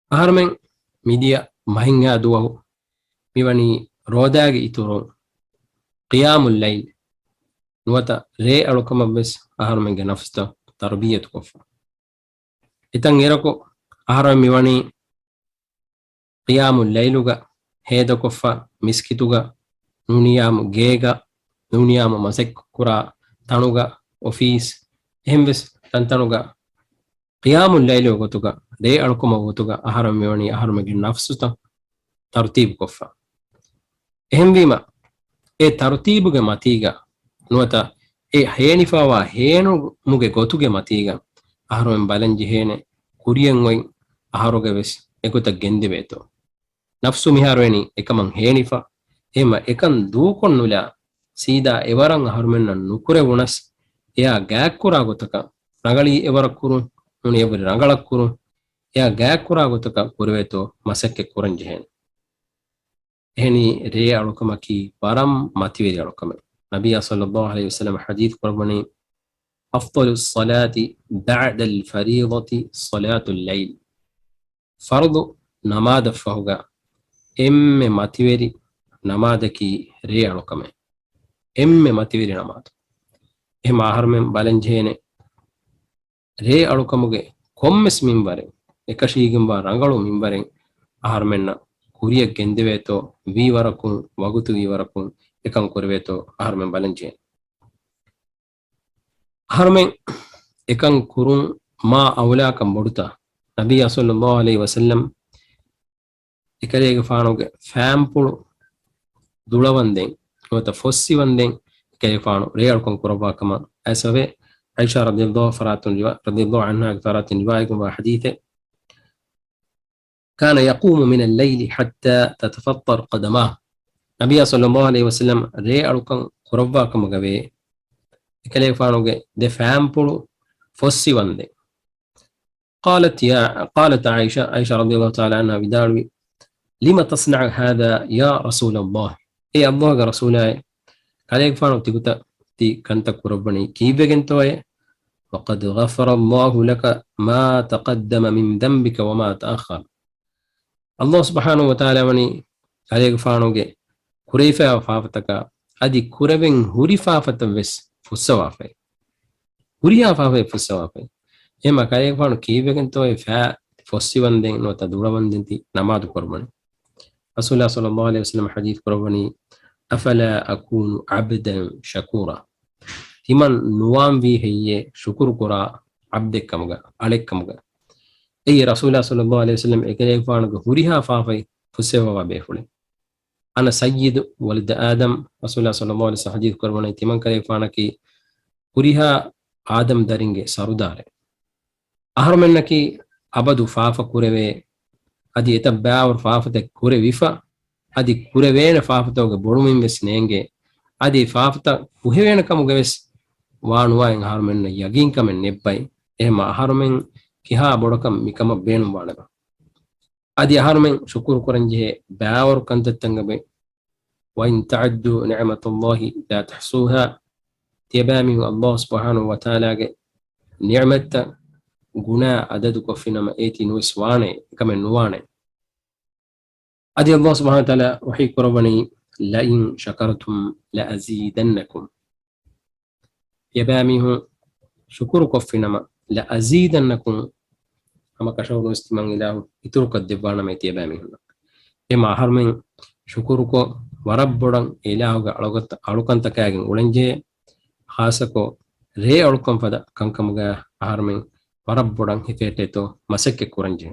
aharmen midia mahinga duwahu miwani rodage ituro qiyamul layl nuwata re alukama bes aharmenge nafsta tarbiyatu kofa itan erako aharmen miwani qiyamul layluga heda kofa miskituga nuniyamu geega nuniyamu masek kura tanuga office ehembes tantanuga qiyamul laylu gotuga re alukama gotuga aharmen miwani aharmenge nafsuta tartib kofa ehembima e tartibuge matiga nuwata e henifawa henu muge gotuge matiga aharmen balanji hene kuriyen oy aharoge wes ekota gendi beto nafsu miharweni ekaman henifa ema ekan dukon nula sida ewaran aharmenna nukure wunas eya gakkura gotaka rangali ewarakuru nuni ebri rangalakuru eya gakkura gotaka kurweto masakke kuran jehen ehni re alukama ki param mativeri alukama nabiya sallallahu alaihi wasallam hadith qurbani أفضل الصلاة بعد الفريضة صلاة الليل فرض نماد فهوغا إم ماتيوري نمادكي ريانو كمي إم ماتيوري نماد إما هرمن بالنجهين ري ألو كموغي كومس منبارين එකශීගම් බා රංගලු මින්බරෙන් ආහාරමෙන්න කුරිය ගෙන්දෙවේතෝ වී වරකුන් වගුතු වී වරකුන් එකම් කරවේතෝ ආහාරමෙන් බලංචේ ආහාරමෙන් එකම් කුරුන් මා අවලාකම් බොඩුතා නබිය සල්ලල්ලාහු අලයිහි වසල්ලම් එකලේගේ ෆානෝගේ ෆෑම්පුළු දුලවන්දෙන් නොත ෆොස්සි වන්දෙන් එකලේ ෆානෝ රේල්කොන් කරවාකම ඇසවේ عائشة رضي الله عنها اكثرت رواية وحديثه كان يقوم من الليل حتى تتفطر قدماه نبي صلى الله عليه وسلم ري ألوكان قرباكم غبي كلي فانوغي دي فامبولو فوسي وندي قالت عائشة رضي الله تعالى عنها بداروي لما تصنع هذا يا رسول الله اي الله رسول الله كلي فانو تيغتا تي كنت قربني كيفين توي وقد غفر الله لك ما تقدم من ذنبك وما تأخر الله سبحانه وتعالى وني عليك فانوغي كريفا فافتك ادي كربن هوري فافتم بس فسوافي هوريا فافي فسوافي اما كايك فانو كيفين توي فا فسي وندين نو تدولا وندنتي نماذ قربان رسول الله صلى الله عليه وسلم حديث قرباني افلا اكون عبدا شكورا تمن نوام في هي شكر قرا عبدك كمغا عليك كمغا اي رسول الله صلى الله عليه وسلم اكليك فانغ هوريها فافي فسوا بيفولي انا سيد ولد ادم رسول الله صلى الله عليه وسلم حديث قرباني تمن كليك فانكي هوريها ادم درينگه سردار احرمنكي ابدو فاف كوروي ادي اتباور فافتك كوري ويفا ادي كوريوين فافتوغ بولومين وسنينگه ادي فافتا كوهوين كمغا وس واනුවයින් අහරමෙන්න යගින් කමෙන් නෙබ්බයි එහෙම අහරමෙන් කිහා බොඩකම් මිකම බේනුම් වඩක අදි අහරමෙන් ශුක්‍ර කරන්ජේ බෑවර කන්තත්තංගබේ وإن تعدوا نعمة الله لا تحصوها تيبامي الله سبحانه وتعالى نعمة غنا عددك فينما ايتي نوسواني كمن نواني أدي الله سبحانه وتعالى وحي قربني لئن شكرتم لأزيدنكم يباميه شكر كفنما لأزيدنكم أما كشور استمان إله يترك الدبانا ما يباميه إما هرمين شكرك وربنا إله ألوكان تكاين ولنجي خاصكو ري ألوكان فدا كنكمغا هرمين وربنا هفيتتو مسك كورنجي